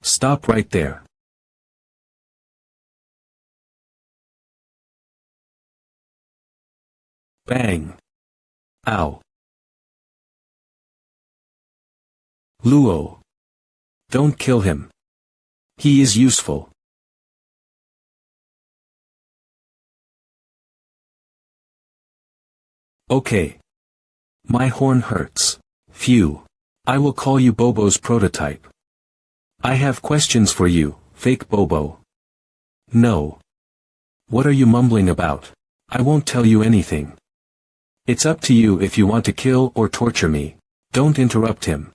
Stop right there. Bang. Ow. Luo. Don't kill him. He is useful. Okay. My horn hurts. Phew. I will call you Bobo's prototype. I have questions for you, fake Bobo. No. What are you mumbling about? I won't tell you anything. It's up to you if you want to kill or torture me. Don't interrupt him.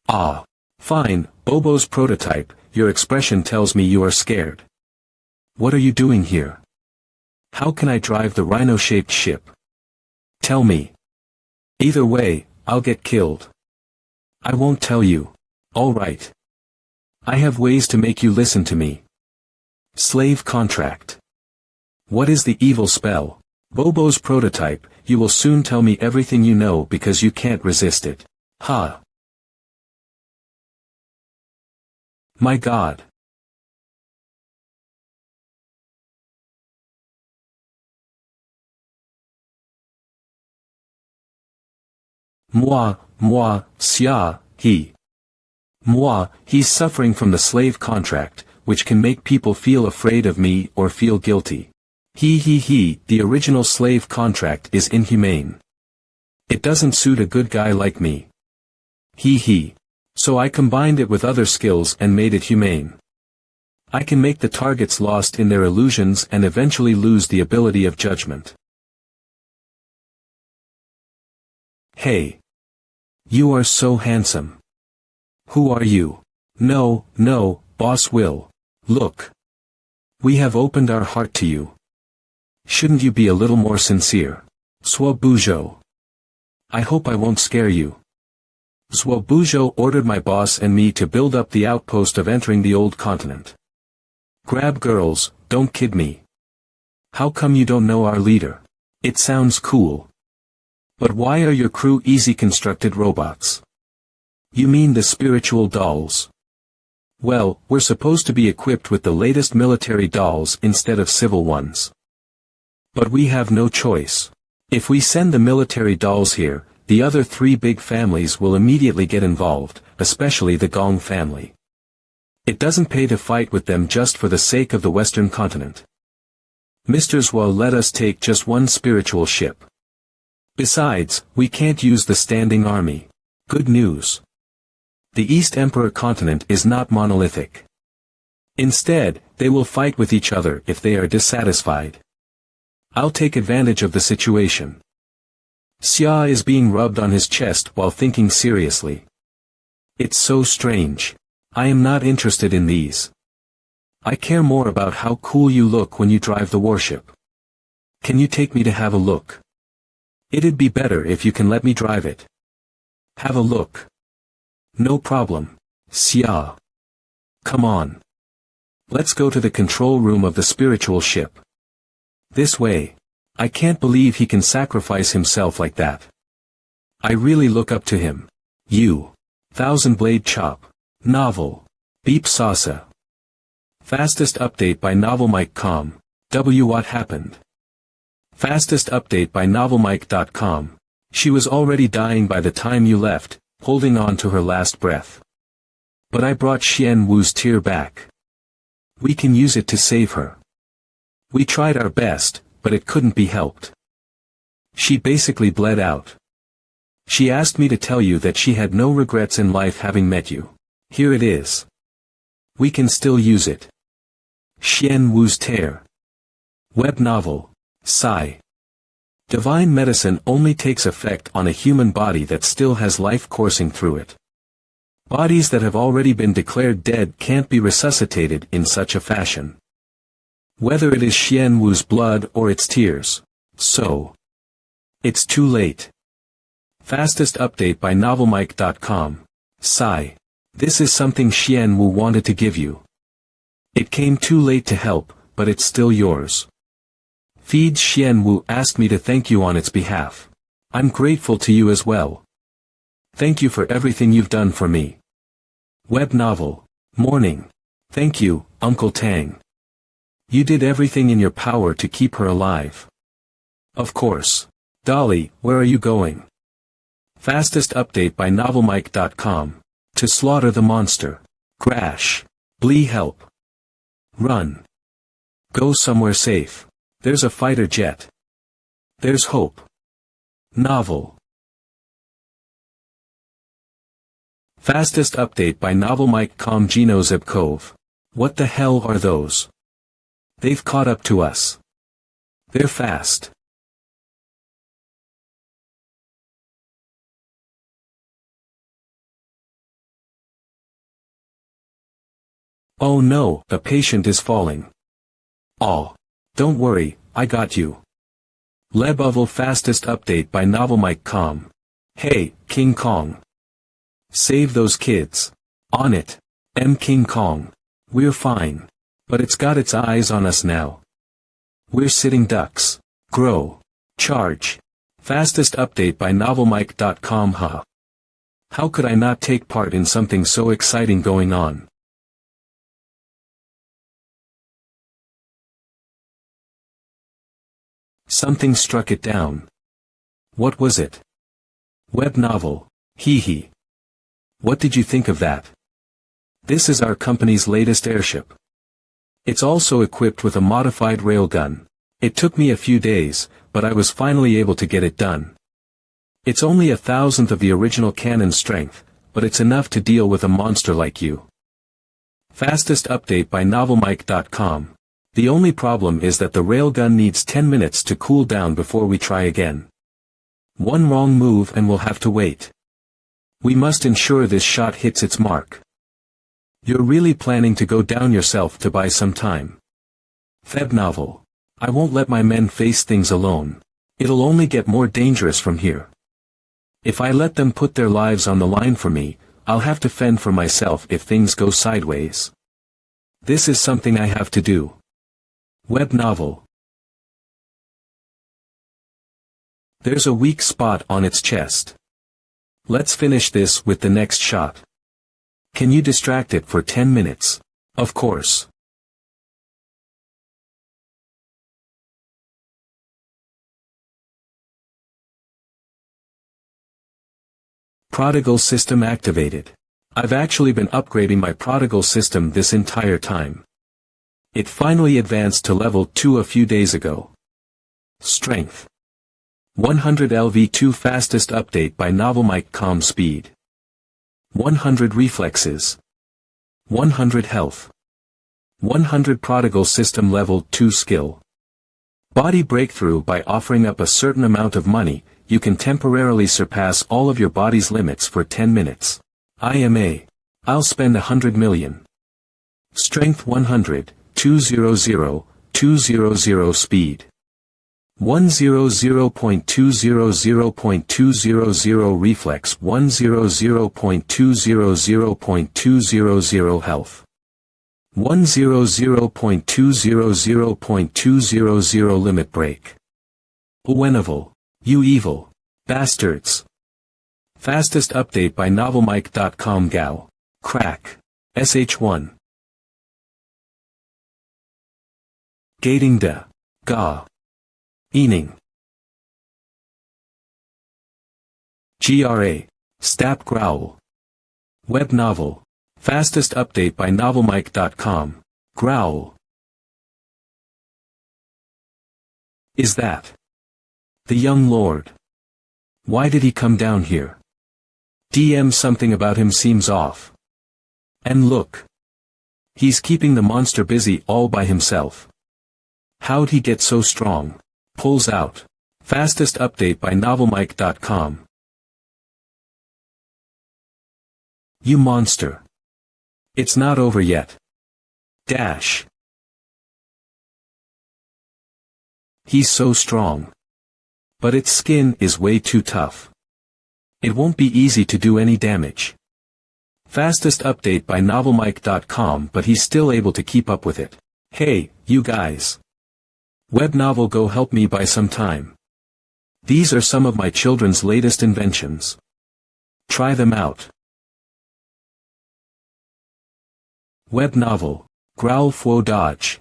Ah. Fine, Bobo's prototype, your expression tells me you are scared. What are you doing here? How can I drive the rhino-shaped ship? Tell me. Either way, I'll get killed. I won't tell you. All right. I have ways to make you listen to me. Slave contract. What is the evil spell? Bobo's prototype, you will soon tell me everything you know because you can't resist it. Ha. My God. Moi, xia, he. Moi, he's suffering from the slave contract, which can make people feel afraid of me or feel guilty. He, the original slave contract is inhumane. It doesn't suit a good guy like me. He. So I combined it with other skills and made it humane. I can make the targets lost in their illusions and eventually lose the ability of judgment. Hey. You are so handsome. Who are you? No, Boss Will. Look. We have opened our heart to you. Shouldn't you be a little more sincere? Swabujo. I hope I won't scare you. Swabujo ordered my boss and me to build up the outpost of entering the old continent. Grab girls, don't kid me. How come you don't know our leader? It sounds cool. But why are your crew easy constructed robots? You mean the spiritual dolls? Well, we're supposed to be equipped with the latest military dolls instead of civil ones. But we have no choice. If we send the military dolls here, the other three big families will immediately get involved, especially the Gong family. It doesn't pay to fight with them just for the sake of the Western continent. Mr. Zwa let us take just one spiritual ship. Besides, we can't use the standing army. Good news. The East Emperor continent is not monolithic. Instead, they will fight with each other if they are dissatisfied. I'll take advantage of the situation. Xia is being rubbed on his chest while thinking seriously. It's so strange. I am not interested in these. I care more about how cool you look when you drive the warship. Can you take me to have a look? It'd be better if you can let me drive it. Have a look. No problem, Xia. Come on. Let's go to the control room of the spiritual ship. This way. I can't believe he can sacrifice himself like that. I really look up to him. You. Thousand Blade Chop. Novel. Beep Sasa. Fastest update by NovelMike.com. What happened? Fastest update by NovelMike.com. She was already dying by the time you left, holding on to her last breath. But I brought Xian Wu's tear back. We can use it to save her. We tried our best, but it couldn't be helped. She basically bled out. She asked me to tell you that she had no regrets in life having met you. Here it is. We can still use it. Xian Wu's tear. Web novel. Sigh. Divine medicine only takes effect on a human body that still has life coursing through it. Bodies that have already been declared dead can't be resuscitated in such a fashion. Whether it is Xian Wu's blood or its tears. So. It's too late. Fastest update by NovelMike.com. Sigh. This is something Xian Wu wanted to give you. It came too late to help, but it's still yours. Feed Xian Wu asked me to thank you on its behalf. I'm grateful to you as well. Thank you for everything you've done for me. Web novel. Morning. Thank you, Uncle Tang. You did everything in your power to keep her alive. Of course. Dolly, where are you going? Fastest update by novelmike.com. To slaughter the monster. Crash. Blee help. Run. Go somewhere safe. There's a fighter jet. There's hope. Novel. Fastest update by novelmike.com. Geno Zebkov. What the hell are those? They've caught up to us. They're fast. Oh no, a patient is falling. Oh. Don't worry, I got you. Lebevel fastest update by novelmike.com. Hey, King Kong. Save those kids. On it. King Kong. We're fine. But it's got its eyes on us now. We're sitting ducks. Grow. Charge. Fastest update by novelmike.com. Huh. How could I not take part in something so exciting going on? Something struck it down. What was it? Web novel. Hee hee. What did you think of that? This is our company's latest airship. It's also equipped with a modified railgun. It took me a few days, but I was finally able to get it done. It's only 1,000th of the original cannon strength, but it's enough to deal with a monster like you. Fastest update by novelmike.com. The only problem is that the railgun needs 10 minutes to cool down before we try again. One wrong move and we'll have to wait. We must ensure this shot hits its mark. You're really planning to go down yourself to buy some time. Feb novel. I won't let my men face things alone. It'll only get more dangerous from here. If I let them put their lives on the line for me, I'll have to fend for myself if things go sideways. This is something I have to do. Web novel. There's a weak spot on its chest. Let's finish this with the next shot. Can you distract it for 10 minutes? Of course. Prodigal system activated. I've actually been upgrading my prodigal system this entire time. It finally advanced to level 2 a few days ago. Strength. 100 LV2 fastest update by novelmike.com. Speed. 100 reflexes. 100 health. 100 prodigal system level 2 skill. Body breakthrough. By offering up a certain amount of money, you can temporarily surpass all of your body's limits for 10 minutes. I'll spend 100 million. Strength 100, 200, 200 speed. 100.200.200 reflex. 100.200.200 health. 100.200.200 limit break. Whenever. You evil bastards. Fastest update by novelmike.com. Gao. Crack. SH1. Gating de. Ga. Ening. GRA. Stap growl. Web novel. Fastest update by novelmike.com. Growl. Is that the young lord? Why did he come down here? DM something about him seems off. And look. He's keeping the monster busy all by himself. How'd he get so strong? Pulls out. Fastest update by novelmike.com. You monster. It's not over yet. Dash. He's so strong. But its skin is way too tough. It won't be easy to do any damage. Fastest update by novelmike.com, but he's still able to keep up with it. Hey, you guys. Web novel, go help me buy some time. These are some of my children's latest inventions. Try them out. Web novel. Growl Fwo Dodge.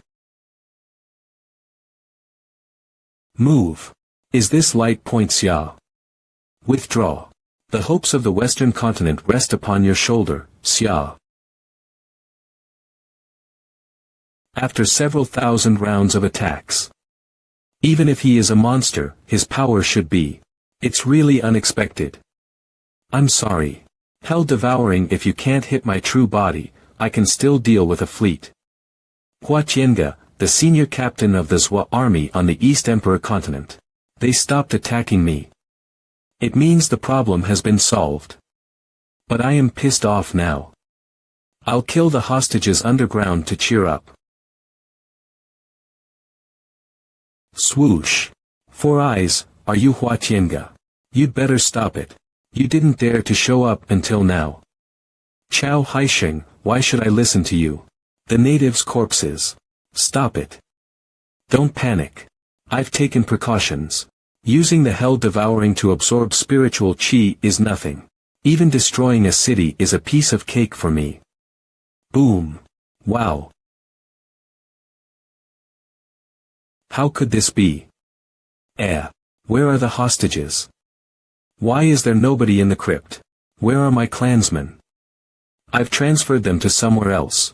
Move. Is this light point Xia? Withdraw. The hopes of the Western continent rest upon your shoulder, Xia. After several thousand rounds of attacks. Even if he is a monster, his power should be. It's really unexpected. I'm sorry. Hell devouring, if you can't hit my true body, I can still deal with a fleet. Hua Qianga, the senior captain of the Zhua army on the East Emperor continent. They stopped attacking me. It means the problem has been solved. But I am pissed off now. I'll kill the hostages underground to cheer up. Swoosh. Four Eyes, are you Hua Qianga? You'd better stop it. You didn't dare to show up until now. Chao Haisheng, why should I listen to you? The natives' corpses. Stop it. Don't panic. I've taken precautions. Using the hell devouring to absorb spiritual chi is nothing. Even destroying a city is a piece of cake for me. Boom. Wow. How could this be? Where are the hostages? Why is there nobody in the crypt? Where are my clansmen? I've transferred them to somewhere else.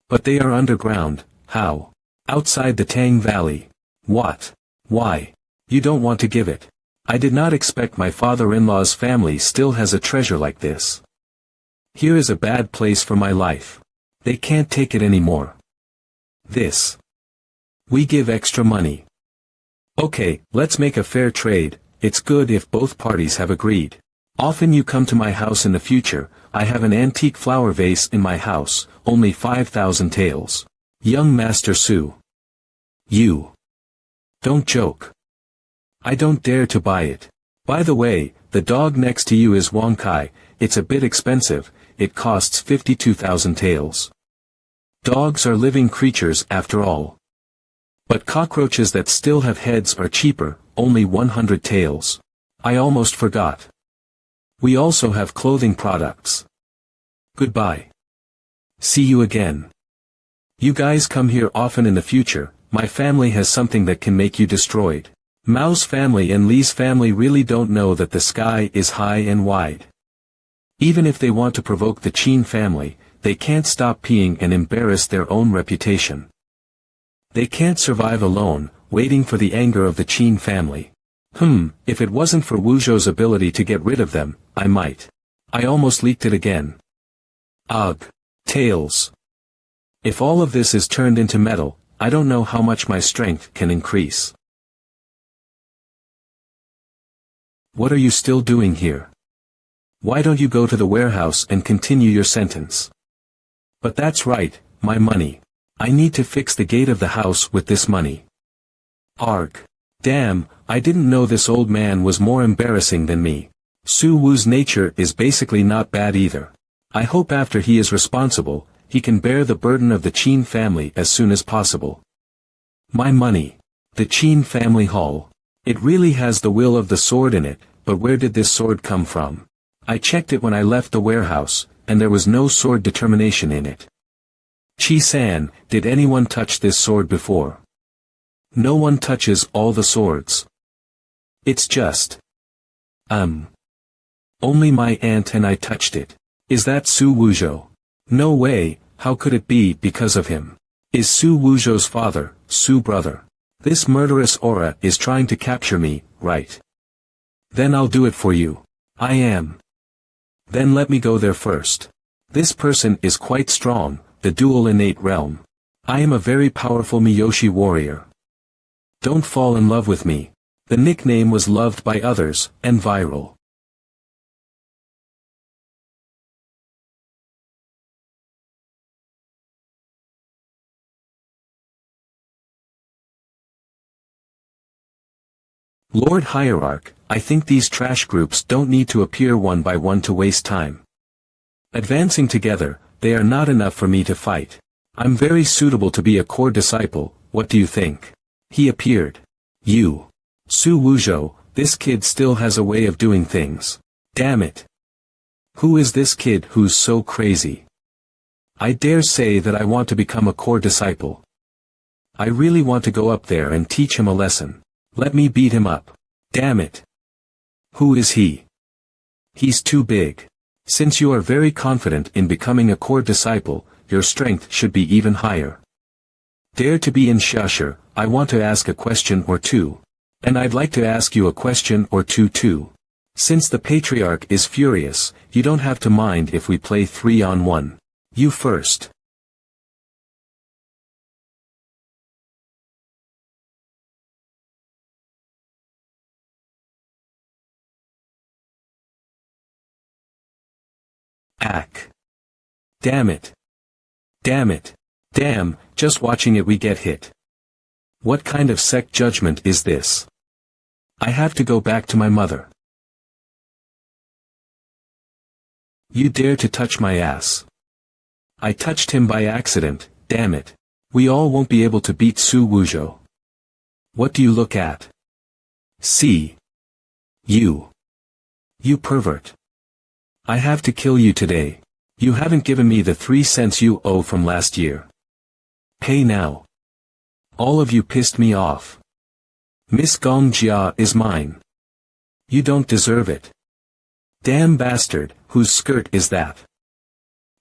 But they are underground. How? Outside the Tang Valley. What? Why? You don't want to give it. I did not expect my father-in-law's family still has a treasure like this. Here is a bad place for my life. They can't take it anymore. This. We give extra money. Okay, let's make a fair trade. It's good if both parties have agreed. Often you come to my house in the future. I have an antique flower vase in my house, only 5,000 taels. Young Master Su. You. Don't joke. I don't dare to buy it. By the way, the dog next to you is Wang Kai. It's a bit expensive. It costs 52,000 taels. Dogs are living creatures after all. But cockroaches that still have heads are cheaper, only 100 taels. I almost forgot. We also have clothing products. Goodbye. See you again. You guys come here often in the future. My family has something that can make you destroyed. Mao's family and Li's family really don't know that the sky is high and wide. Even if they want to provoke the Qin family, they can't stop peeing and embarrass their own reputation. They can't survive alone, waiting for the anger of the Qin family. If it wasn't for Wuzhou's ability to get rid of them, I might. I almost leaked it again. Ugh. Tails. If all of this is turned into metal, I don't know how much my strength can increase. What are you still doing here? Why don't you go to the warehouse and continue your sentence? But that's right, my money. I need to fix the gate of the house with this money. Arg. Damn, I didn't know this old man was more embarrassing than me. Su Wu's nature is basically not bad either. I hope after he is responsible, he can bear the burden of the Qin family as soon as possible. My money. The Qin family hall. It really has the will of the sword in it, but where did this sword come from? I checked it when I left the warehouse, and there was no sword determination in it. Chi-san, did anyone touch this sword before? No one touches all the swords. It's just. Only my aunt and I touched it. Is that Su Wuzhou? No way, how could it be because of him? Is Su Wuzhou's father, Su brother? This murderous aura is trying to capture me, right? Then I'll do it for you. I am. Then let me go there first. This person is quite strong, the dual innate realm. I am a very powerful Miyoshi warrior. Don't fall in love with me. The nickname was loved by others, and viral. Lord Hierarch, I think these trash groups don't need to appear one by one to waste time. Advancing together, they are not enough for me to fight. I'm very suitable to be a core disciple, what do you think? He appeared. You. Su Wuzhou, this kid still has a way of doing things. Damn it. Who is this kid who's so crazy? I dare say that I want to become a core disciple. I really want to go up there and teach him a lesson. Let me beat him up. Damn it. Who is he? He's too big. Since you are very confident in becoming a core disciple, your strength should be even higher. Dare to be in Shasher, I want to ask a question or two. And I'd like to ask you a question or two too. Since the patriarch is furious, you don't have to mind if we play 3-on-1. You first. Ack. Damn it. Damn it. Damn, just watching it we get hit. What kind of sect judgment is this? I have to go back to my mother. You dare to touch my ass. I touched him by accident, damn it. We all won't be able to beat Su Wuzhou. What do you look at? See. You. You pervert. I have to kill you today. You haven't given me the 3 cents you owe from last year. Pay now. All of you pissed me off. Miss Gong Jia is mine. You don't deserve it. Damn bastard, whose skirt is that?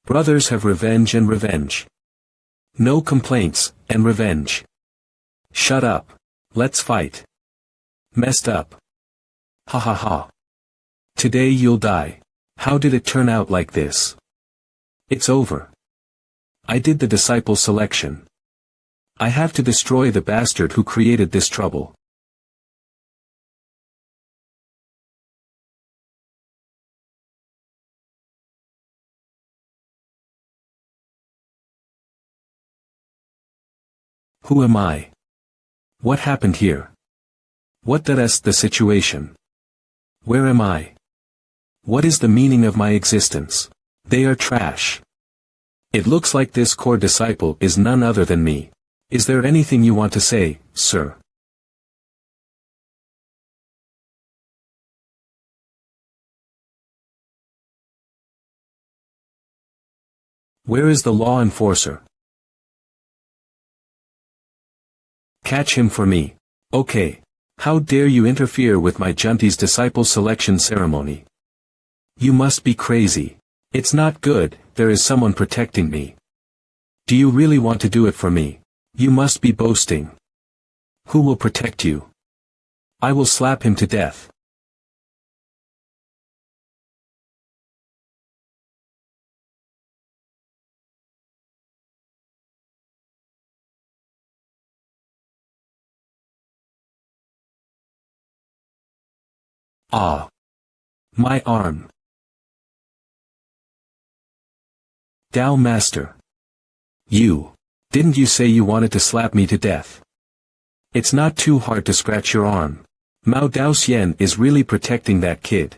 Brothers have revenge and revenge. No complaints, and revenge. Shut up. Let's fight. Messed up. Ha ha ha. Today you'll die. How did it turn out like this? It's over. I did the disciple selection. I have to destroy the bastard who created this trouble. Who am I? What happened here? What is the situation? Where am I? What is the meaning of my existence? They are trash. It looks like this core disciple is none other than me. Is there anything you want to say, sir? Where is the law enforcer? Catch him for me. Okay. How dare you interfere with my Junti's disciple selection ceremony? You must be crazy. It's not good, there is someone protecting me. Do you really want to do it for me? You must be boasting. Who will protect you? I will slap him to death. Ah. My arm. Dao Master. Didn't you say you wanted to slap me to death? It's not too hard to scratch your arm. Mao Daoxian is really protecting that kid.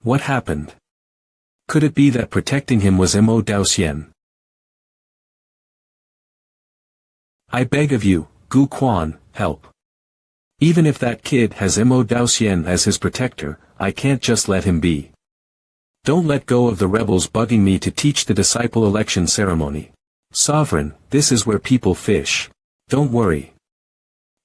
What happened? Could it be that protecting him was Mo Daoxian? I beg of you, Gu Quan, help. Even if that kid has Mo Daoxian as his protector, I can't just let him be. Don't let go of the rebels bugging me to teach the disciple election ceremony. Sovereign, this is where people fish. Don't worry.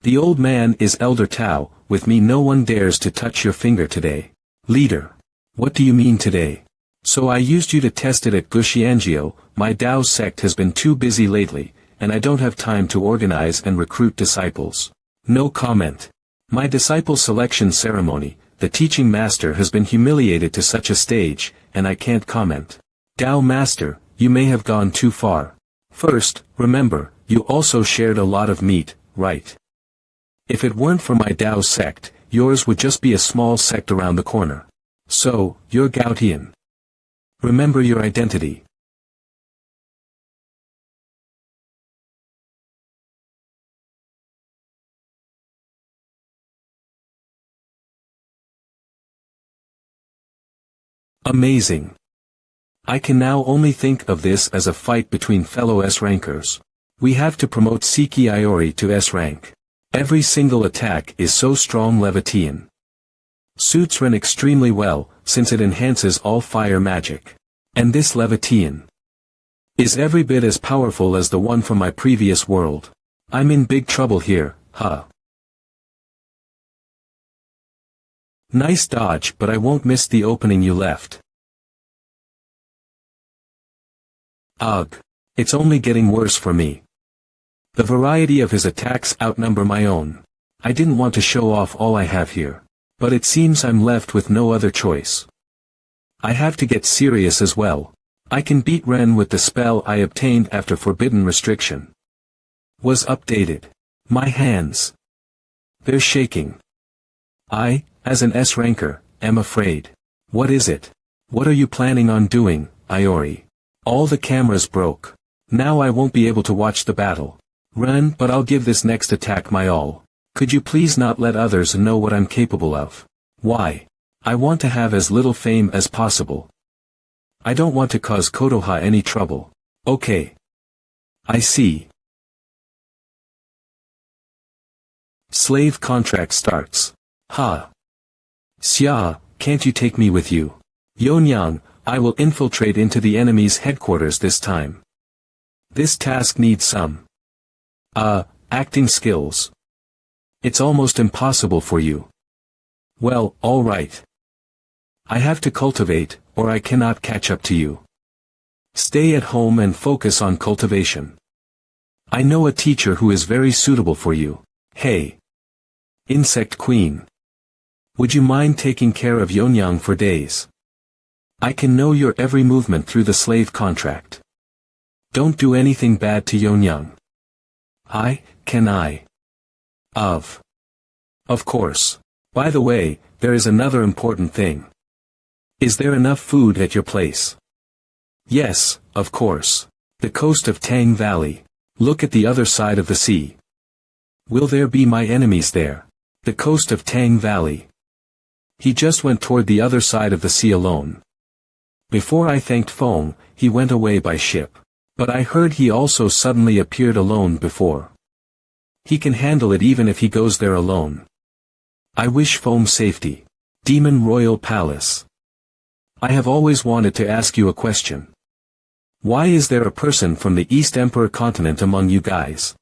The old man is Elder Tao, with me no one dares to touch your finger today. Leader. What do you mean today? So I used you to test it at Guxianjiu, my Dao sect has been too busy lately, and I don't have time to organize and recruit disciples. No comment. My disciple selection ceremony, the teaching master has been humiliated to such a stage, and I can't comment. Dao Master, you may have gone too far. First, remember, you also shared a lot of meat, right? If it weren't for my Dao sect, yours would just be a small sect around the corner. So, you're Gautian. Remember your identity. Amazing. I can now only think of this as a fight between fellow S-rankers. We have to promote Siki Iori to S-rank. Every single attack is so strong Levitian. Suits run extremely well, since it enhances all fire magic. And this Levitian. is every bit as powerful as the one from my previous world. I'm in big trouble here, huh? Nice dodge, but I won't miss the opening you left. Ugh. It's only getting worse for me. The variety of his attacks outnumber my own. I didn't want to show off all I have here. But it seems I'm left with no other choice. I have to get serious as well. I can beat Ren with the spell I obtained after Forbidden Restriction. Was updated. My hands. They're shaking. I, as an S-ranker, am afraid. What is it? What are you planning on doing, Iori? All the cameras broke. Now I won't be able to watch the battle. Ren, but I'll give this next attack my all. Could you please not let others know what I'm capable of? Why? I want to have as little fame as possible. I don't want to cause Kotoha any trouble. Okay. I see. Slave contract starts. Ha. Xia, can't you take me with you? Yonyang, I will infiltrate into the enemy's headquarters this time. This task needs some acting skills. It's almost impossible for you. Well, all right. I have to cultivate, or I cannot catch up to you. Stay at home and focus on cultivation. I know a teacher who is very suitable for you. Hey. Insect Queen. Would you mind taking care of Yonyang for days? I can know your every movement through the slave contract. Don't do anything bad to Yonyang. Can I? Of course. By the way, there is another important thing. Is there enough food at your place? Yes, of course. The coast of Tang Valley. Look at the other side of the sea. Will there be my enemies there? The coast of Tang Valley. He just went toward the other side of the sea alone. Before I thanked Feng, he went away by ship. But I heard he also suddenly appeared alone before. He can handle it even if he goes there alone. I wish Feng safety. Demon Royal Palace. I have always wanted to ask you a question. Why is there a person from the East Emperor continent among you guys?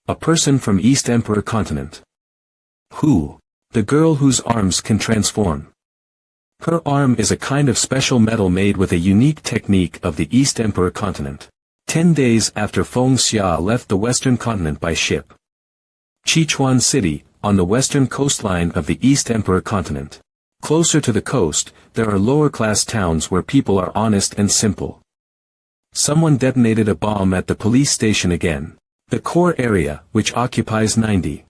A person from East Emperor continent. Who? The girl whose arms can transform. Her arm is a kind of special metal made with a unique technique of the East Emperor continent. 10 days after Feng Xia left the western continent by ship. Chichuan City, on the western coastline of the East Emperor continent. Closer to the coast, there are lower-class towns where people are honest and simple. Someone detonated a bomb at the police station again. The core area, which occupies 90%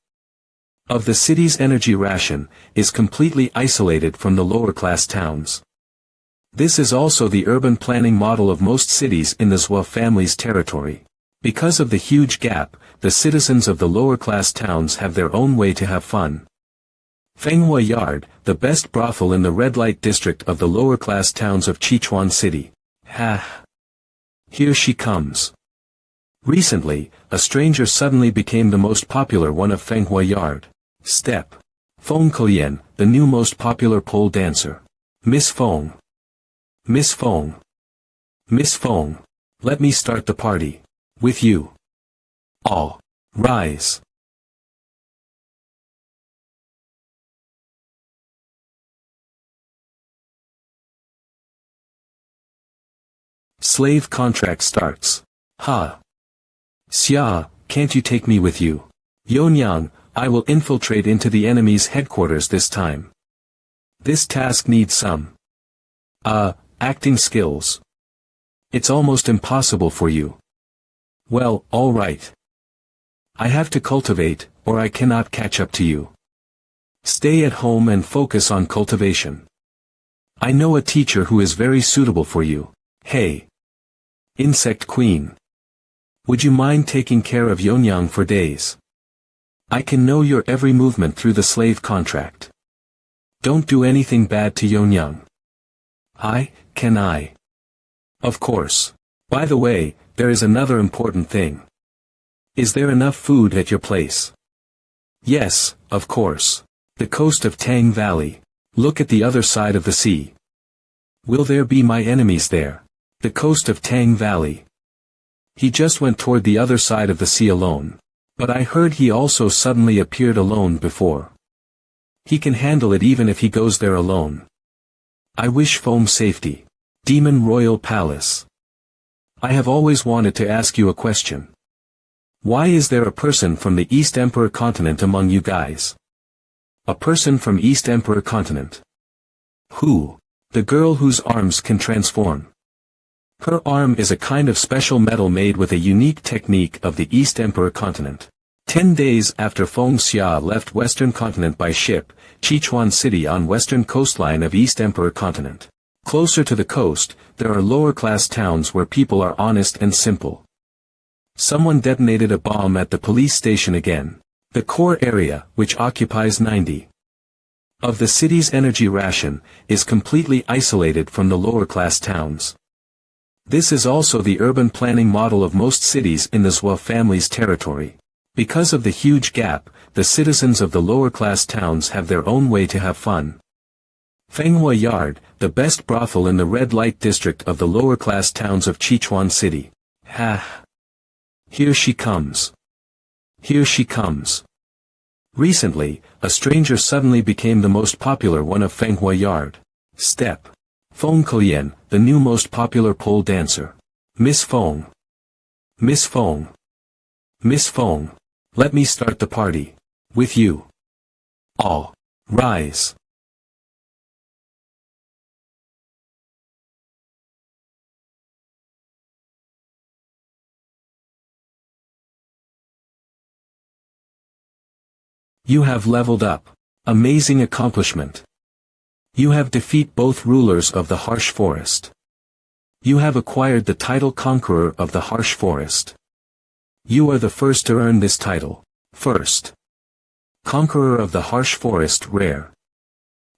of the city's energy ration, is completely isolated from the lower-class towns. This is also the urban planning model of most cities in the Zhou family's territory. Because of the huge gap, the citizens of the lower-class towns have their own way to have fun. Fenghua Yard, the best brothel in the red light district of the lower-class towns of Chichuan City. Ha! Here she comes. Recently, a stranger suddenly became the most popular one of Fenghua Yard. Step. Feng Koyan, the new most popular pole dancer. Miss Feng. Miss Feng. Miss Feng. Let me start the party. With you. All. Rise. Slave contract starts. Ha. Xia, can't you take me with you? Yonyang, I will infiltrate into the enemy's headquarters this time. This task needs some acting skills. It's almost impossible for you. Well, all right. I have to cultivate, or I cannot catch up to you. Stay at home and focus on cultivation. I know a teacher who is very suitable for you. Hey. Insect Queen. Would you mind taking care of Yonyang for days? I can know your every movement through the slave contract. Don't do anything bad to Yonyang. Can I? Of course. By the way, there is another important thing. Is there enough food at your place? Yes, of course. The coast of Tang Valley. Look at the other side of the sea. Will there be my enemies there? The coast of Tang Valley. He just went toward the other side of the sea alone. But I heard he also suddenly appeared alone before. He can handle it even if he goes there alone. I wish Foam safety. Demon Royal Palace. I have always wanted to ask you a question. Why is there a person from the East Emperor continent among you guys? A person from East Emperor continent. Who? The girl whose arms can transform. Her arm is a kind of special metal made with a unique technique of the East Emperor continent. 10 days after Feng Xia left Western continent by ship, Sichuan City on western coastline of East Emperor continent. Closer to the coast, there are lower-class towns where people are honest and simple. Someone detonated a bomb at the police station again. The core area, which occupies 90% of the city's energy ration, is completely isolated from the lower-class towns. This is also the urban planning model of most cities in the Zhou family's territory. Because of the huge gap, the citizens of the lower-class towns have their own way to have fun. Fenghua Yard, the best brothel in the red light district of the lower-class towns of Sichuan City. Ha! Here she comes. Here she comes. Recently, a stranger suddenly became the most popular one of Fenghua Yard. Step. Feng Kelian, the new most popular pole dancer. Miss Feng. Miss Feng. Miss Feng. Let me start the party. With you. All. Rise. You have leveled up. Amazing accomplishment. You have defeated both rulers of the harsh forest. You have acquired the title Conqueror of the Harsh Forest. You are the first to earn this title. First. Conqueror of the Harsh Forest rare.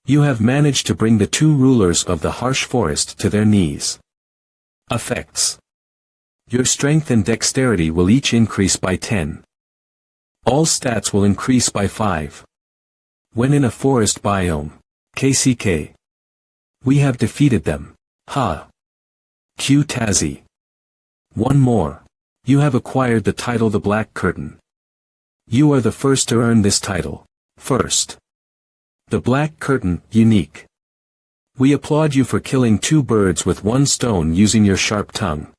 You have managed to bring the two rulers of the Harsh Forest to their knees. Effects. Your strength and dexterity will each increase by 10. All stats will increase by 5. When in a forest biome. KCK. We have defeated them. Ha. Q Tazi. One more. You have acquired the title the Black Curtain. You are the first to earn this title. First. The Black Curtain, unique. We applaud you for killing 2 birds with 1 stone using your sharp tongue.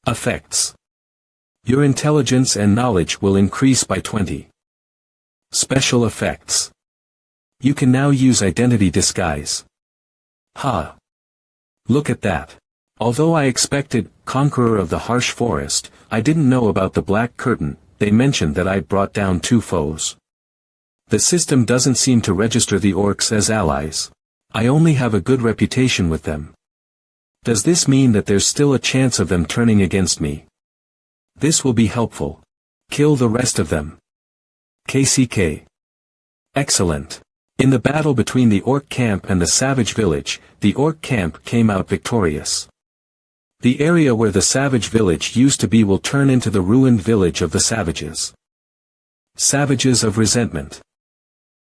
Effects. Your intelligence and knowledge will increase by 20. Special effects. You can now use identity disguise. Ha! Look at that. Although I expected, Conqueror of the Harsh Forest, I didn't know about the Black Curtain. They mentioned that I'd brought down 2 foes. The system doesn't seem to register the orcs as allies. I only have a good reputation with them. Does this mean that there's still a chance of them turning against me? This will be helpful. Kill the rest of them. KCK. Excellent. In the battle between the orc camp and the savage village, the orc camp came out victorious. The area where the savage village used to be will turn into the ruined village of the savages. Savages of resentment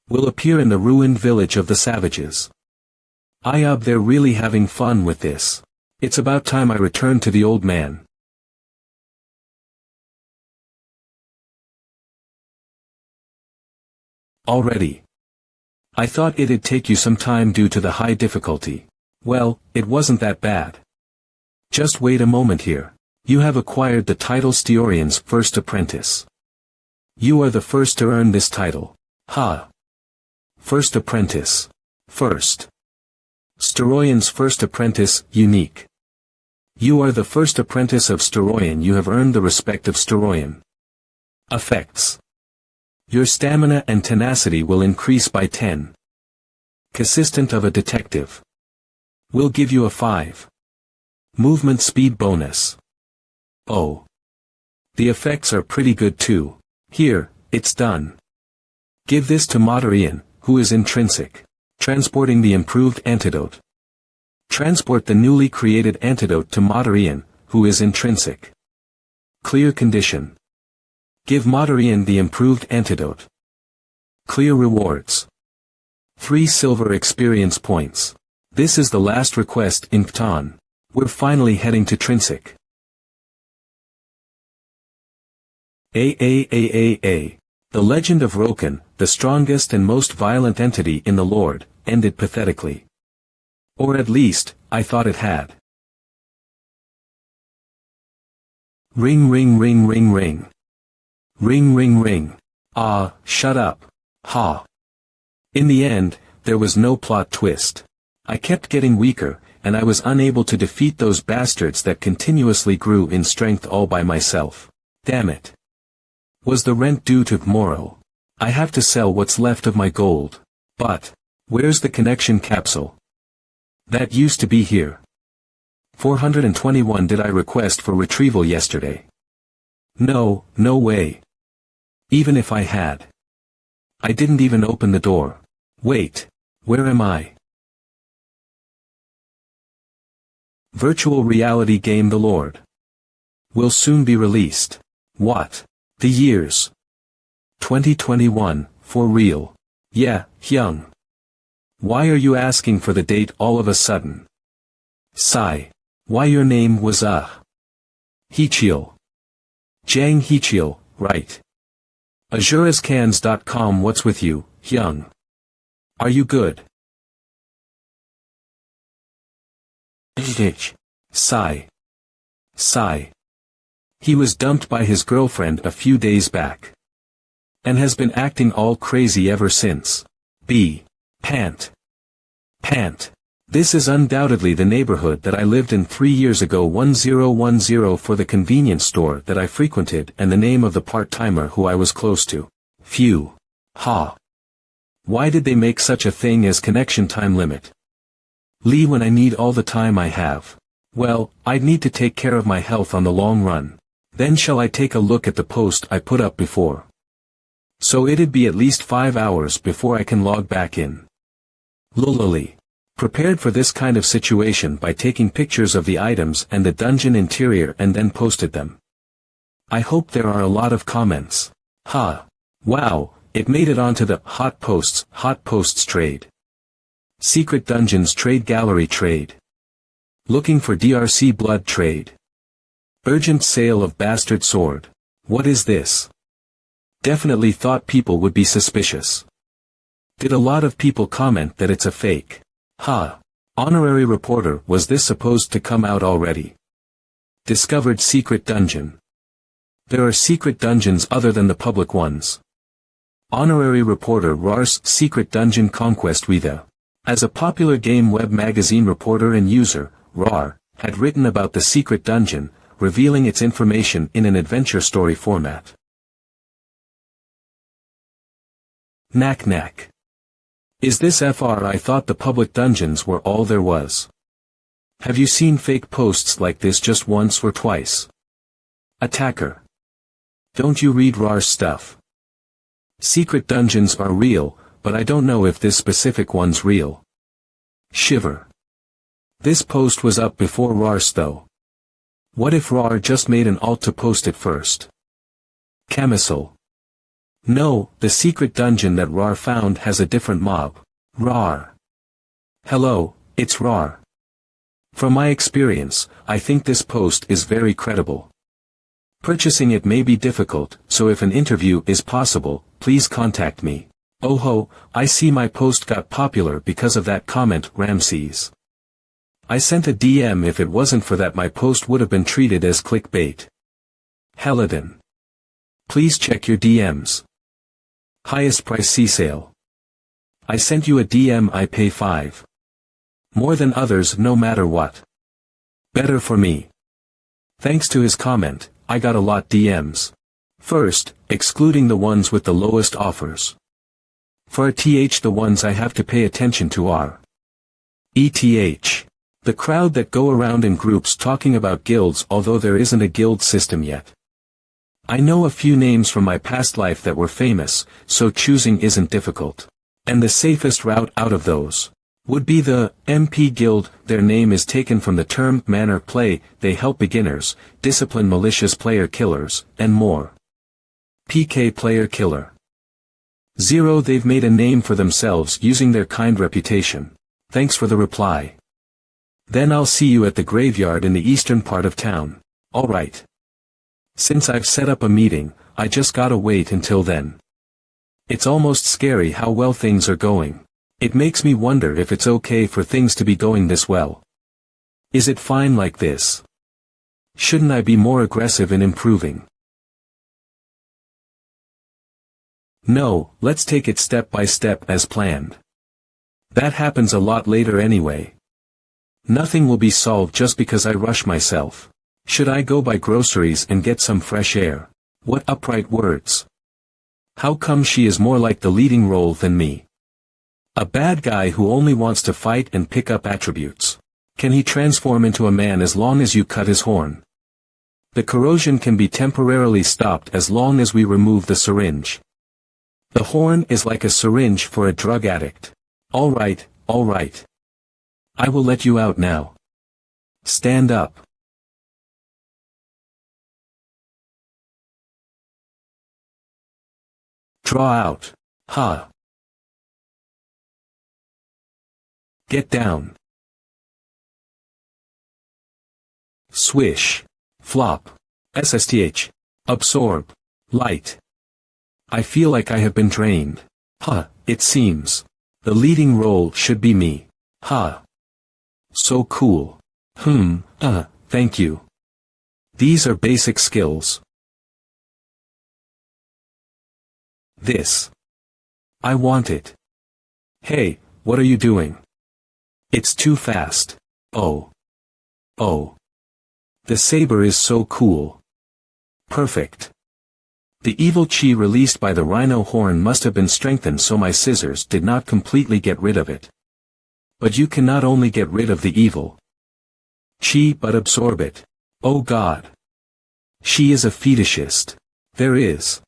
will appear in the ruined village of the savages. They're really having fun with this. It's about time I return to the old man. Already. I thought it'd take you some time due to the high difficulty. Well, it wasn't that bad. Just wait a moment here. You have acquired the title Steorian's First Apprentice. You are the first to earn this title. Ha! First Apprentice. First. Steroian's First Apprentice, unique. You are the first apprentice of Steroian. You have earned the respect of Steroian. Effects. Your stamina and tenacity will increase by 10. Assistant of a detective. Will give you a 5. Movement speed bonus. Oh. The effects are pretty good too. Here, it's done. Give this to Moderian, who is intrinsic. Transporting the improved antidote. Transport the newly created antidote to Moderian, who is intrinsic. Clear condition. Give Moderian the improved antidote. Clear rewards. 3 silver experience points. This is the last request in Cton. We're finally heading to Trinsic. A. The legend of Roken, the strongest and most violent entity in the Lord, ended pathetically. Or at least, I thought it had. Ring ring ring ring ring. Ring ring ring. Ah, shut up. Ha. In the end, there was no plot twist. I kept getting weaker, and I was unable to defeat those bastards that continuously grew in strength all by myself. Damn it. Was the rent due tomorrow? I have to sell what's left of my gold. But, where's the connection capsule? That used to be here. 421 did I request for retrieval yesterday? No, no way. Even if I had. I didn't even open the door. Wait, where am I? Virtual reality game The Lord will soon be released. What? The years? 2021, for real. Yeah, Hyung. Why are you asking for the date all of a sudden? Sigh. Why your name was Heechil. Jang Heechil, right. AzureScans.com. What's with you, Hyung? Are you good? Sigh. Sigh. He was dumped by his girlfriend a few days back. And has been acting all crazy ever since. Pant. This is undoubtedly the neighborhood that I lived in 3 years ago. 1010 for the convenience store that I frequented and the name of the part-timer who I was close to. Phew. Ha. Why did they make such a thing as connection time limit? Lee, when I need all the time I have. Well, I'd need to take care of my health on the long run. Then shall I take a look at the post I put up before? So it'd be at least 5 hours before I can log back in. Lulali. Prepared for this kind of situation by taking pictures of the items and the dungeon interior and then posted them. I hope there are a lot of comments. Ha. Wow, it made it onto the hot posts trade. Secret Dungeons trade gallery trade. Looking for DRC blood trade. Urgent sale of bastard sword. What is this? Definitely thought people would be suspicious. Did a lot of people comment that it's a fake? Ha. Honorary reporter. Was this supposed to come out already? Discovered secret dungeon. There are secret dungeons other than the public ones. Honorary reporter. RAR's secret dungeon conquest Witha. As a popular game web magazine reporter and user, RAR had written about the secret dungeon, revealing its information in an adventure story format. Knack. Is this FR? I thought the public dungeons were all there was. Have you seen fake posts like this just once or twice? Attacker. Don't you read RAR's stuff? Secret dungeons are real, but I don't know if this specific one's real. Shiver. This post was up before RAR's though. What if RAR just made an alt to post it first? Camisole. No, the secret dungeon that RAR found has a different mob. RAR. Hello, it's RAR. From my experience, I think this post is very credible. Purchasing it may be difficult, so if an interview is possible, please contact me. Oh ho, I see my post got popular because of that comment, Ramses. I sent a DM. If it wasn't for that, my post would have been treated as clickbait. Helladin. Please check your DMs. Highest price sale. I sent you a DM. I pay 5. More than others no matter what. Better for me. Thanks to his comment, I got a lot DMs. First, excluding the ones with the lowest offers. For the ones I have to pay attention to are ETH. The crowd that go around in groups talking about guilds, although there isn't a guild system yet. I know a few names from my past life that were famous, so choosing isn't difficult. And the safest route out of those would be the MP Guild. Their name is taken from the term manner play. They help beginners, discipline malicious player killers, and more. PK player killer. 0. They've made a name for themselves using their kind reputation. Thanks for the reply. Then I'll see you at the graveyard in the eastern part of town. Alright. Since I've set up a meeting, I just gotta wait until then. It's almost scary how well things are going. It makes me wonder if it's okay for things to be going this well. Is it fine like this? Shouldn't I be more aggressive in improving? No, let's take it step by step as planned. That happens a lot later anyway. Nothing will be solved just because I rush myself. Should I go buy groceries and get some fresh air? What upright words. How come she is more like the leading role than me? A bad guy who only wants to fight and pick up attributes. Can he transform into a man as long as you cut his horn? The corrosion can be temporarily stopped as long as we remove the syringe. The horn is like a syringe for a drug addict. All right. I will let you out now. Stand up. Draw out. Ha. Get down. Swish. Flop. SSTH. Absorb. Light. I feel like I have been drained. It seems. The leading role should be me. So cool. Thank you. These are basic skills. This. I want it. Hey, what are you doing? It's too fast. Oh. The saber is so cool. Perfect. The evil chi released by the rhino horn must have been strengthened, so my scissors did not completely get rid of it. But you cannot only get rid of the evil chi but absorb it. Oh God. She is a fetishist. There is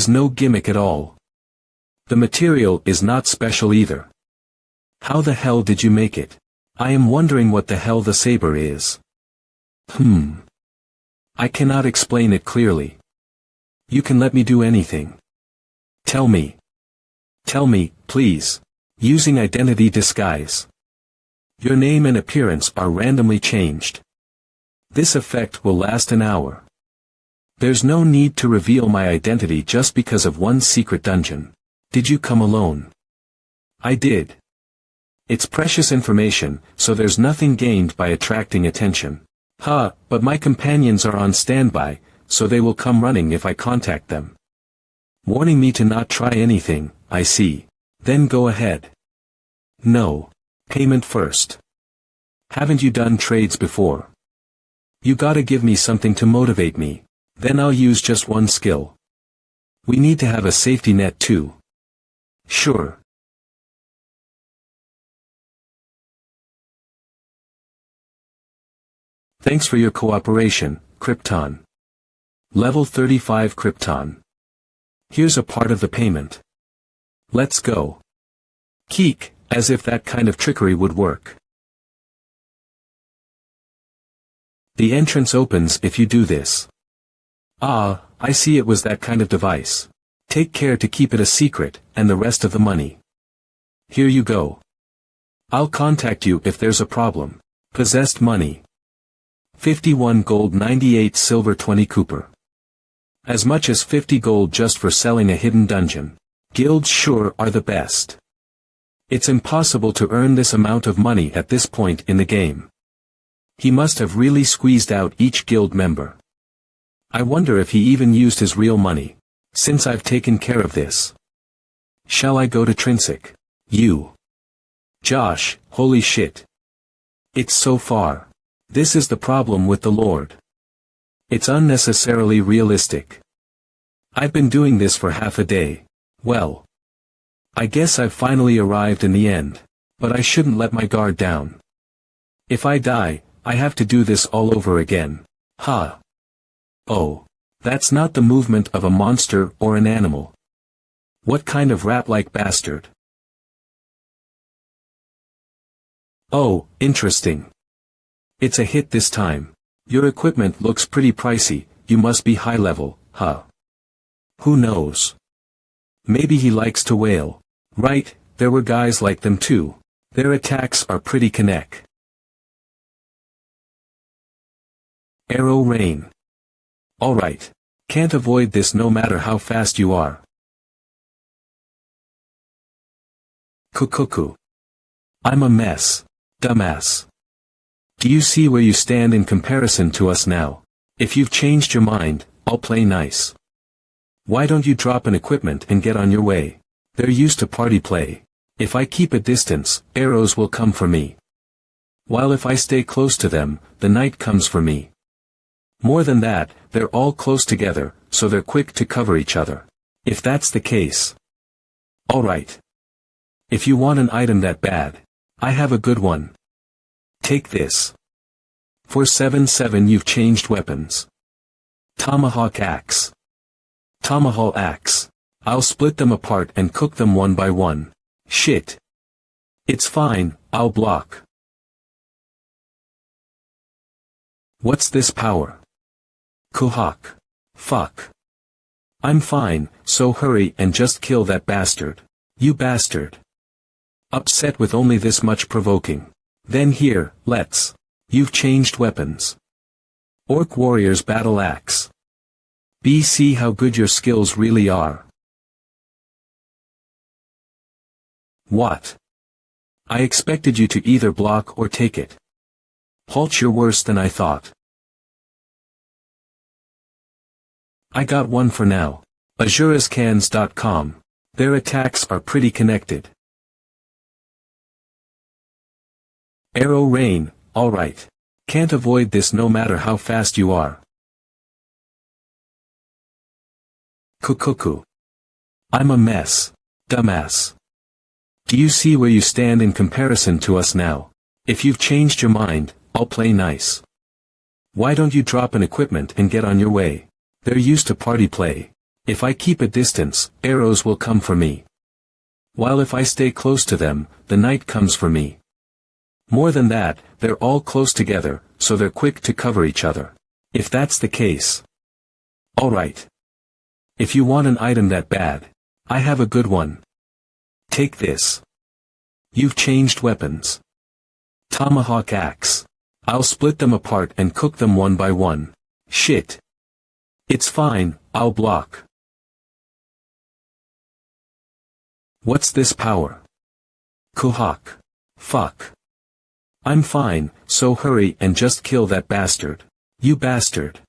no gimmick at all. The material is not special either. How the hell did you make it? I am wondering what the hell the saber is. I cannot explain it clearly. You can let me do anything. Tell me, please. Using identity disguise. Your name and appearance are randomly changed. This effect will last an hour. There's no need to reveal my identity just because of one secret dungeon. Did you come alone? I did. It's precious information, so there's nothing gained by attracting attention. But my companions are on standby, so they will come running if I contact them. Warning me to not try anything, I see. Then go ahead. No. Payment first. Haven't you done trades before? You gotta give me something to motivate me. Then I'll use just one skill. We need to have a safety net too. Sure. Thanks for your cooperation, Krypton. Level 35 Krypton. Here's a part of the payment. Let's go. Keek, as if that kind of trickery would work. The entrance opens if you do this. I see, it was that kind of device. Take care to keep it a secret, and the rest of the money. Here you go. I'll contact you if there's a problem. Possessed money. 51 gold, 98 silver, 20 copper. As much as 50 gold just for selling a hidden dungeon. Guilds sure are the best. It's impossible to earn this amount of money at this point in the game. He must have really squeezed out each guild member. I wonder if he even used his real money, since I've taken care of this. Shall I go to Trinsic? You. Josh, holy shit. It's so far. This is the problem with the Lord. It's unnecessarily realistic. I've been doing this for half a day. Well. I guess I've finally arrived in the end. But I shouldn't let my guard down. If I die, I have to do this all over again. Oh. That's not the movement of a monster or an animal. What kind of rat-like bastard? Oh, interesting. It's a hit this time. Your equipment looks pretty pricey, you must be high level, huh? Who knows? Maybe he likes to wail. Right, there were guys like them too. Their attacks are pretty connect. Arrow rain. Alright. Can't avoid this no matter how fast you are. Cuckoo. I'm a mess, dumbass. Do you see where you stand in comparison to us now? If you've changed your mind, I'll play nice. Why don't you drop an equipment and get on your way? They're used to party play. If I keep a distance, arrows will come for me. While if I stay close to them, the night comes for me. More than that, they're all close together, so they're quick to cover each other. If that's the case. Alright. If you want an item that bad, I have a good one. Take this. For 7-7 you've changed weapons. Tomahawk axe. Tomahawk axe. I'll split them apart and cook them one by one. Shit. It's fine, I'll block. What's this power? Kuhak. Fuck. I'm fine, so hurry and just kill that bastard. You bastard. Upset with only this much provoking. Then here, let's. You've changed weapons. Orc warriors battle axe. See how good your skills really are. What? I expected you to either block or take it. Halt, you're worse than I thought. I got one for now. AzureScans.com. Their attacks are pretty connected. Arrow rain, alright. Can't avoid this no matter how fast you are. Cuckoo. I'm a mess, dumbass. Do you see where you stand in comparison to us now? If you've changed your mind, I'll play nice. Why don't you drop an equipment and get on your way? They're used to party play. If I keep a distance, arrows will come for me. While if I stay close to them, the night comes for me. More than that, they're all close together, so they're quick to cover each other. If that's the case. Alright. If you want an item that bad, I have a good one. Take this. You've changed weapons. Tomahawk axe. I'll split them apart and cook them one by one. Shit. It's fine, I'll block. What's this power? Kuhak. Fuck. I'm fine, so hurry and just kill that bastard. You bastard.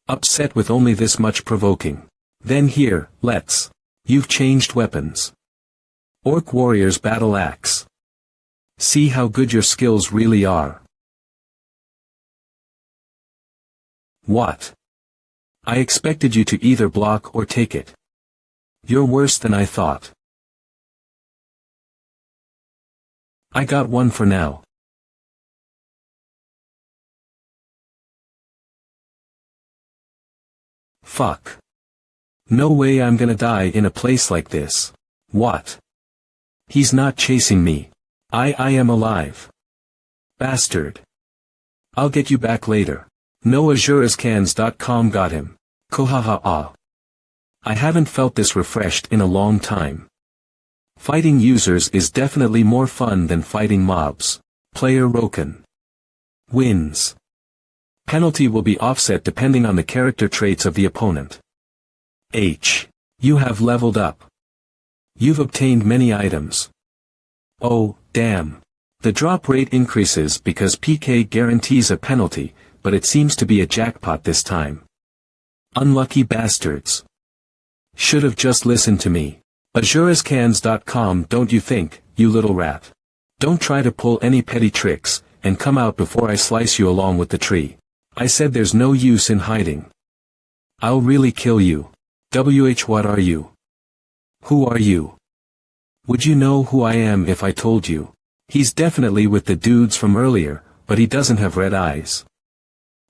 Upset with only this much provoking. Then here, let's. You've changed weapons. Orc warriors battle axe. See how good your skills really are. What? I expected you to either block or take it. You're worse than I thought. I got one for now. Fuck. No way I'm gonna die in a place like this. What? He's not chasing me. I am alive. Bastard. I'll get you back later. No, AzureScans.com got him. Kohaha. I haven't felt this refreshed in a long time. Fighting users is definitely more fun than fighting mobs. Player Roken wins. Penalty will be offset depending on the character traits of the opponent. You have leveled up. You've obtained many items. Oh, damn. The drop rate increases because PK guarantees a penalty, but it seems to be a jackpot this time. Unlucky bastards. Should have just listened to me. AzureScans.com, don't you think, you little rat? Don't try to pull any petty tricks, and come out before I slice you along with the tree. I said there's no use in hiding. I'll really kill you. What are you? Who are you? Would you know who I am if I told you? He's definitely with the dudes from earlier, but he doesn't have red eyes.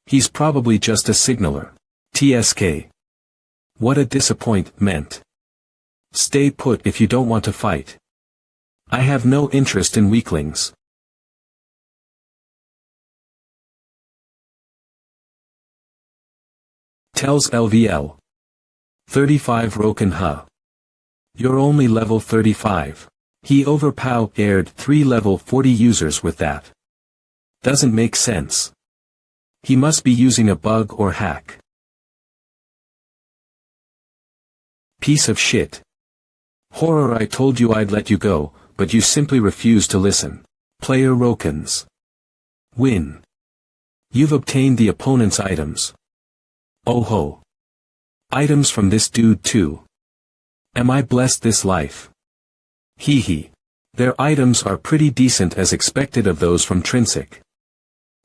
He's probably just a signaler. TSK. What a disappointment. Stay put if you don't want to fight. I have no interest in weaklings. Tells LVL. 35 Roken Ha. You're only level 35. He overpowered 3 level 40 users with that. Doesn't make sense. He must be using a bug or hack. Piece of shit. Horror, I told you I'd let you go, but you simply refused to listen. Player Rokans. Win. You've obtained the opponent's items. Oh ho. Items from this dude too. Am I blessed this life? Hee hee. Their items are pretty decent as expected of those from Trinsic.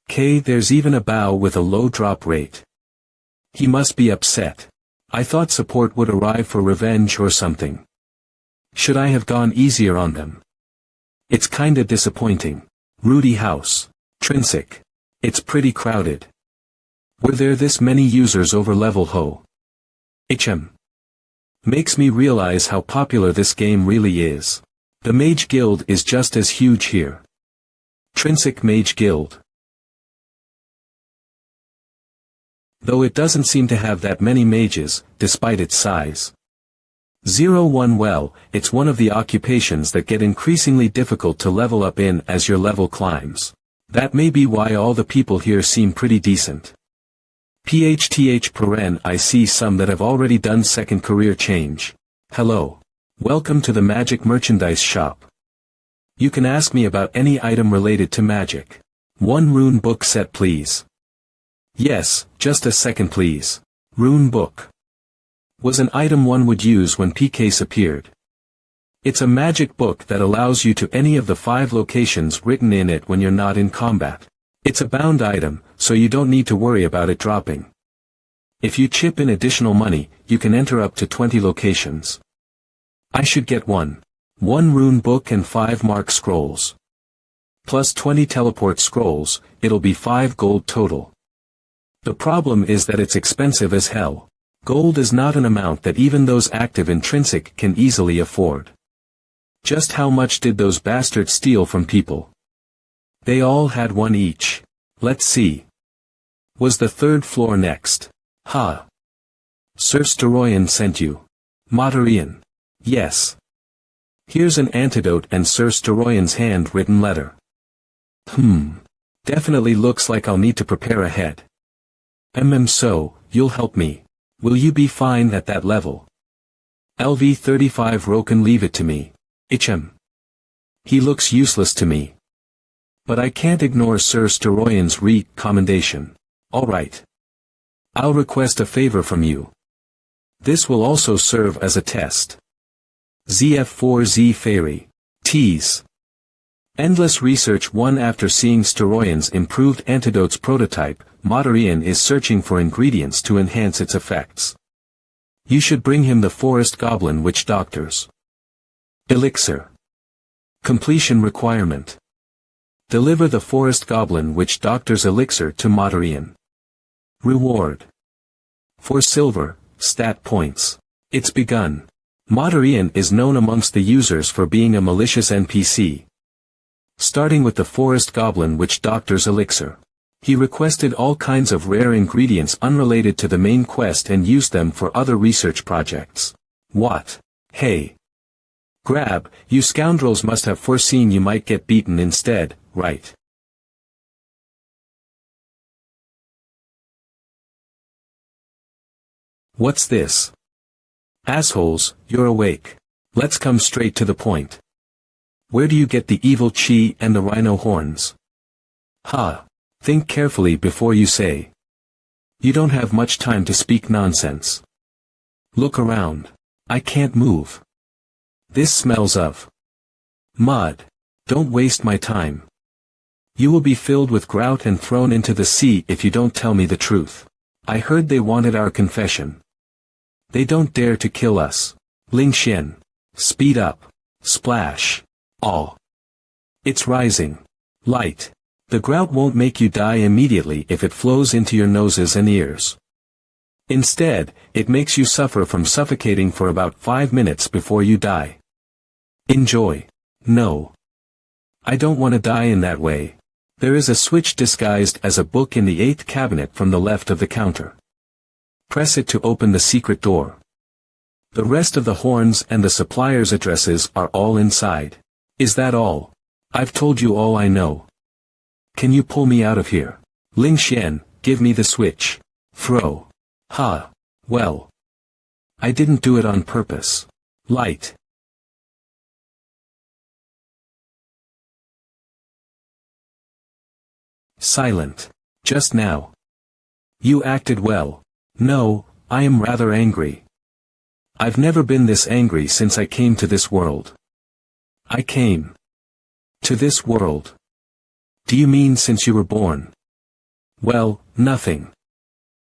There's even a bow with a low drop rate. He must be upset. I thought support would arrive for revenge or something. Should I have gone easier on them? It's kinda disappointing. Rudy House. Trinsic. It's pretty crowded. Were there this many users over level ho? Makes me realize how popular this game really is. The Mage Guild is just as huge here. Trinsic Mage Guild. Though it doesn't seem to have that many mages, despite its size. 01 Well, it's one of the occupations that get increasingly difficult to level up in as your level climbs. That may be why all the people here seem pretty decent. I see some that have already done second career change. Hello. Welcome to the magic merchandise shop. You can ask me about any item related to magic. 1 rune book set please. Yes, just a second please. Rune book. Was an item one would use when PKs appeared. It's a magic book that allows you to any of the 5 locations written in it when you're not in combat. It's a bound item, so you don't need to worry about it dropping. If you chip in additional money, you can enter up to 20 locations. I should get 1 rune book and 5 mark scrolls. Plus 20 teleport scrolls, it'll be 5 gold total. The problem is that it's expensive as hell. Gold is not an amount that even those active in Trinsic can easily afford. Just how much did those bastards steal from people? They all had 1 each. Let's see. Was the 3rd floor next? Ha. Sir Steroyan sent you. Moderian. Yes. Here's an antidote and Sir Steroyan's hand-written letter. Definitely looks like I'll need to prepare ahead. So, you'll help me. Will you be fine at that level? LV35 Rokan, leave it to me. He looks useless to me. But I can't ignore Sir Steroyan's recommendation. Alright. I'll request a favor from you. This will also serve as a test. ZF4Z Fairy. Tease. Endless research 1. After seeing Steroyan's improved antidotes prototype, Moderian is searching for ingredients to enhance its effects. You should bring him the Forest Goblin Witch Doctors. Elixir. Completion requirement. Deliver the Forest Goblin Witch Doctor's elixir to Moderian. Reward. 4 silver, stat points. It's begun. Moderian is known amongst the users for being a malicious NPC. Starting with the Forest Goblin Witch Doctor's elixir. He requested all kinds of rare ingredients unrelated to the main quest and used them for other research projects. What? Hey. Grab, you scoundrels must have foreseen you might get beaten instead, right? What's this? Assholes, you're awake. Let's come straight to the point. Where do you get the evil chi and the rhino horns? Ha. Think carefully before you say. You don't have much time to speak nonsense. Look around. I can't move. This smells of mud. Don't waste my time. You will be filled with grout and thrown into the sea if you don't tell me the truth. I heard they wanted our confession. They don't dare to kill us. Ling Xian. Speed up. Splash. All. It's rising. Light. The grout won't make you die immediately if it flows into your noses and ears. Instead, it makes you suffer from suffocating for about 5 minutes before you die. Enjoy. No. I don't want to die in that way. There is a switch disguised as a book in the 8th cabinet from the left of the counter. Press it to open the secret door. The rest of the horns and the supplier's addresses are all inside. Is that all? I've told you all I know. Can you pull me out of here? Ling Xian, give me the switch. Throw. Ha. Well. I didn't do it on purpose. Light. Silent. Just now. You acted well. No, I am rather angry. I've never been this angry since I came to this world. I came to this world. Do you mean since you were born? Well, nothing.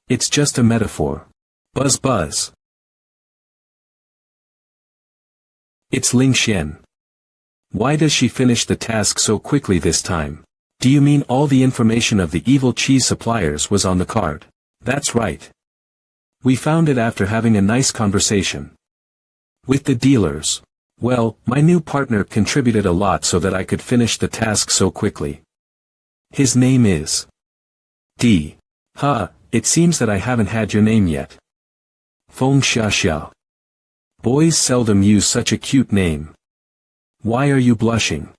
It's just a metaphor. Buzz buzz. It's Ling Xian. Why does she finish the task so quickly this time? Do you mean all the information of the evil cheese suppliers was on the card? That's right. We found it after having a nice conversation with the dealers. Well, my new partner contributed a lot so that I could finish the task so quickly. His name is D. It seems that I haven't had your name yet. Feng Xia. Boys seldom use such a cute name. Why are you blushing?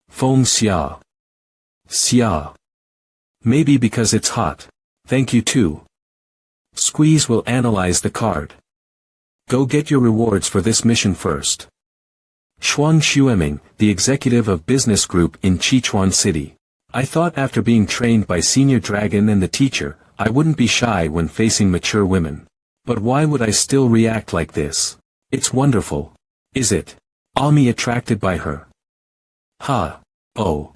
Feng Xia. Xia. Maybe because it's hot. Thank you too. Squeeze will analyze the card. Go get your rewards for this mission first. Shuang Xueming, the executive of business group in Sichuan City. I thought after being trained by Senior Dragon and the teacher, I wouldn't be shy when facing mature women. But why would I still react like this? It's wonderful. Is it? Ami attracted by her. Oh.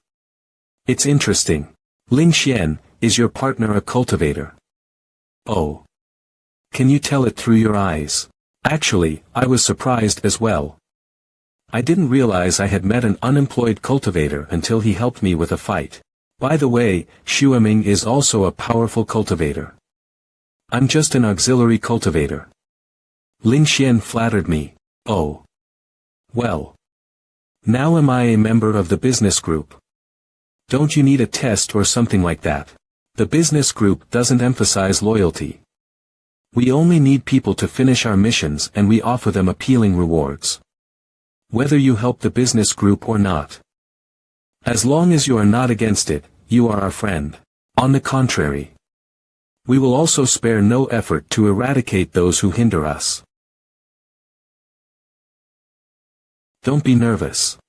It's interesting. Ling Xian, is your partner a cultivator? Oh. Can you tell it through your eyes? Actually, I was surprised as well. I didn't realize I had met an unemployed cultivator until he helped me with a fight. By the way, Xueming is also a powerful cultivator. I'm just an auxiliary cultivator. Ling Xian flattered me. Oh. Well. Now am I a member of the business group? Don't you need a test or something like that? The business group doesn't emphasize loyalty. We only need people to finish our missions and we offer them appealing rewards. Whether you help the business group or not. As long as you are not against it, you are our friend. On the contrary. We will also spare no effort to eradicate those who hinder us. Don't be nervous.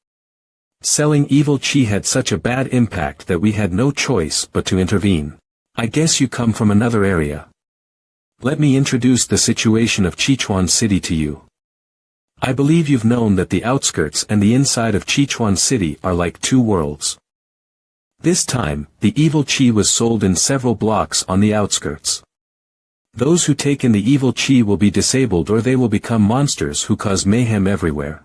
Selling evil qi had such a bad impact that we had no choice but to intervene. I guess you come from another area. Let me introduce the situation of Sichuan City to you. I believe you've known that the outskirts and the inside of Sichuan City are like two worlds. This time, the evil qi was sold in several blocks on the outskirts. Those who take in the evil qi will be disabled or they will become monsters who cause mayhem everywhere.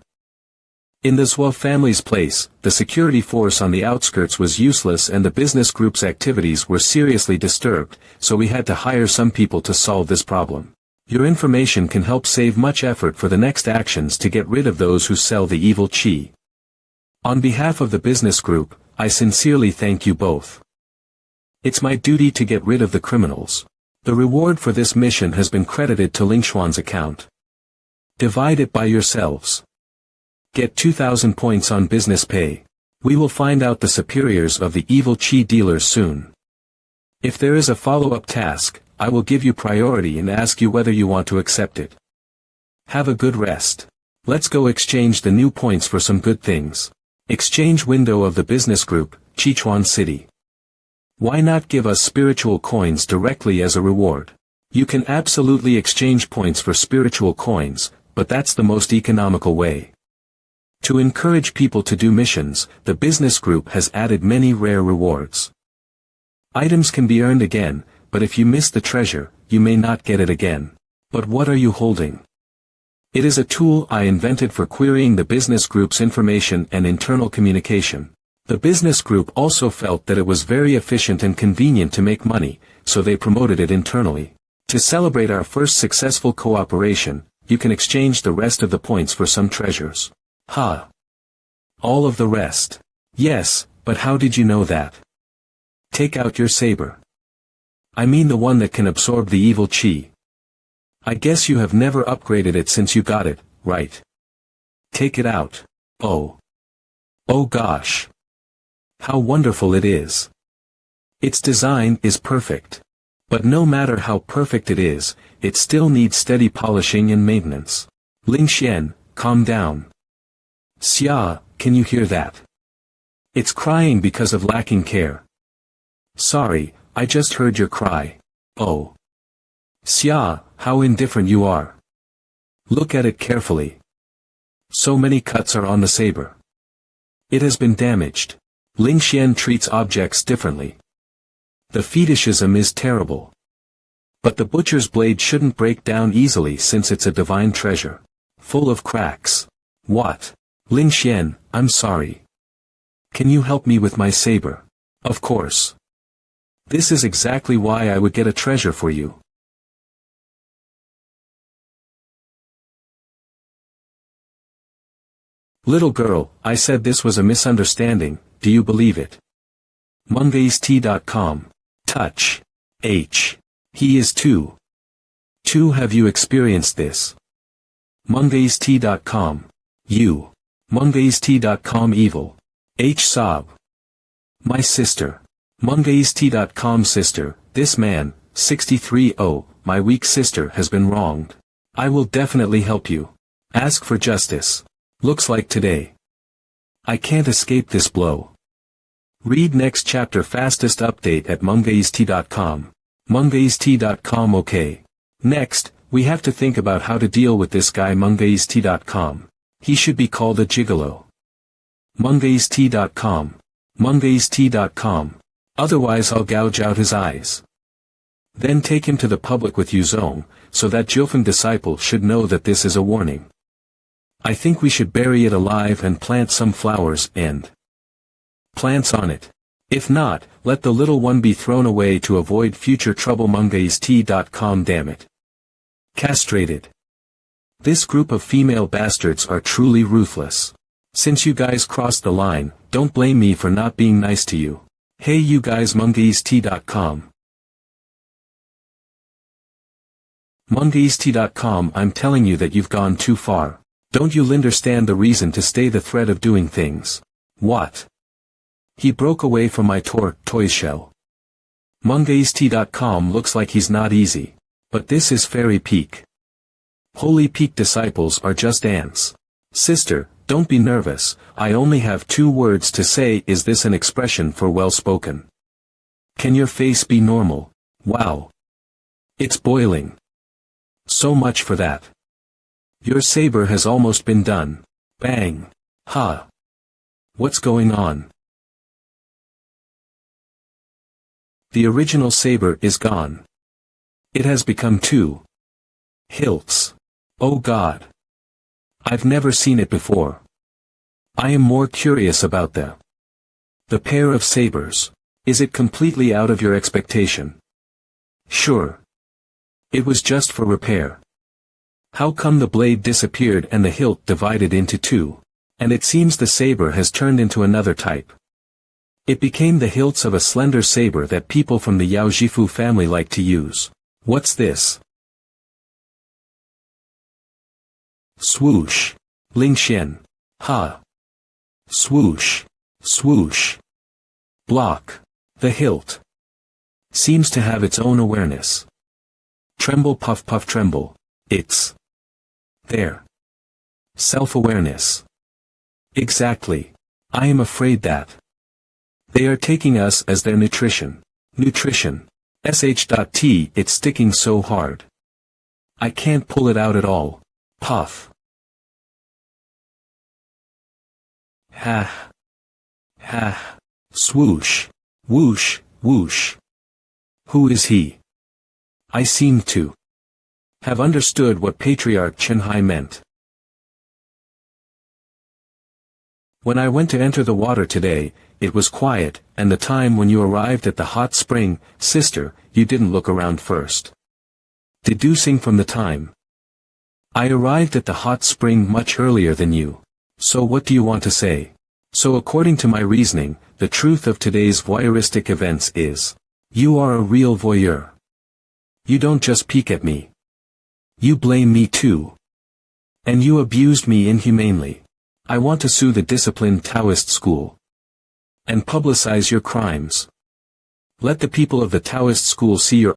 In the Zhou family's place, the security force on the outskirts was useless and the business group's activities were seriously disturbed, so we had to hire some people to solve this problem. Your information can help save much effort for the next actions to get rid of those who sell the evil qi. On behalf of the business group, I sincerely thank you both. It's my duty to get rid of the criminals. The reward for this mission has been credited to Lingshuan's account. Divide it by yourselves. Get 2,000 points on business pay. We will find out the superiors of the evil qi dealers soon. If there is a follow-up task, I will give you priority and ask you whether you want to accept it. Have a good rest. Let's go exchange the new points for some good things. Exchange window of the business group, Sichuan City. Why not give us spiritual coins directly as a reward? You can absolutely exchange points for spiritual coins, but that's the most economical way. To encourage people to do missions, the business group has added many rare rewards. Items can be earned again, but if you miss the treasure, you may not get it again. But what are you holding? It is a tool I invented for querying the business group's information and internal communication. The business group also felt that it was very efficient and convenient to make money, so they promoted it internally. To celebrate our first successful cooperation, you can exchange the rest of the points for some treasures. All of the rest? Yes, but how did you know that? Take out your saber. I mean the one that can absorb the evil qi. I guess you have never upgraded it since you got it, right? Take it out. Oh. Oh gosh. How wonderful it is. Its design is perfect. But no matter how perfect it is, it still needs steady polishing and maintenance. Ling Xian, calm down. Xia, can you hear that? It's crying because of lacking care. Sorry, I just heard your cry. Oh. Xia, how indifferent you are. Look at it carefully. So many cuts are on the saber. It has been damaged. Ling Xian treats objects differently. The fetishism is terrible. But the butcher's blade shouldn't break down easily since it's a divine treasure. Full of cracks. What? Ling Xian, I'm sorry. Can you help me with my saber? Of course. This is exactly why I would get a treasure for you. Little girl, I said this was a misunderstanding, do you believe it? manhwarecap. Touch. H. He is too. Have you experienced this? manhwarecap. You. manhwarecap evil. H. Sob. My sister. manhwarecap sister, this man, 63 my weak sister has been wronged. I will definitely help you. Ask for justice. Looks like today. I can't escape this blow. Read next chapter fastest update at manhwarecap. manhwarecap okay. Next, we have to think about how to deal with this guy manhwarecap. He should be called a gigolo. manhwarecap. manhwarecap. Otherwise I'll gouge out his eyes. Then take him to the public with Yuzong, so that Jiufeng disciple should know that this is a warning. I think we should bury it alive and plant some flowers and plants on it. If not, let the little one be thrown away to avoid future trouble. manhwarecap damn it. Castrated. This group of female bastards are truly ruthless. Since you guys crossed the line, don't blame me for not being nice to you. Hey you guys manhwarecap. manhwarecap I'm telling you that you've gone too far. Don't you understand the reason to stay the thread of doing things? What? He broke away from my toy shell. manhwarecap looks like he's not easy. But this is fairy peak. Holy peak disciples are just ants. Sister, don't be nervous, I only have 2 words to say. Is this an expression for well-spoken? Can your face be normal? Wow. It's boiling. So much for that. Your saber has almost been done. Bang. Ha. What's going on? The original saber is gone. It has become 2 hilts. Oh God. I've never seen it before. I am more curious about the pair of sabers. Is it completely out of your expectation? Sure. It was just for repair. How come the blade disappeared and the hilt divided into 2? And it seems the saber has turned into another type. It became the hilts of a slender saber that people from the Yao Jifu family like to use. What's this? Swoosh. Ling Xian. Ha. Swoosh. Swoosh. Block. The hilt seems to have its own awareness. Tremble puff puff tremble. It's there. Self-awareness. Exactly. I am afraid that they are taking us as their nutrition. Nutrition. Sh.T. It's sticking so hard. I can't pull it out at all. Puff. Ha. Ha. Swoosh. Whoosh, whoosh. Who is he? I seem to have understood what Patriarch Chenhai meant. When I went to enter the water today, it was quiet, and the time when you arrived at the hot spring, sister, you didn't look around first. Deducing from the time, I arrived at the hot spring much earlier than you. So what do you want to say? So according to my reasoning, the truth of today's voyeuristic events is, you are a real voyeur. You don't just peek at me. You blame me too. And you abused me inhumanely. I want to sue the disciplined Taoist school. And publicize your crimes. Let the people of the Taoist school see your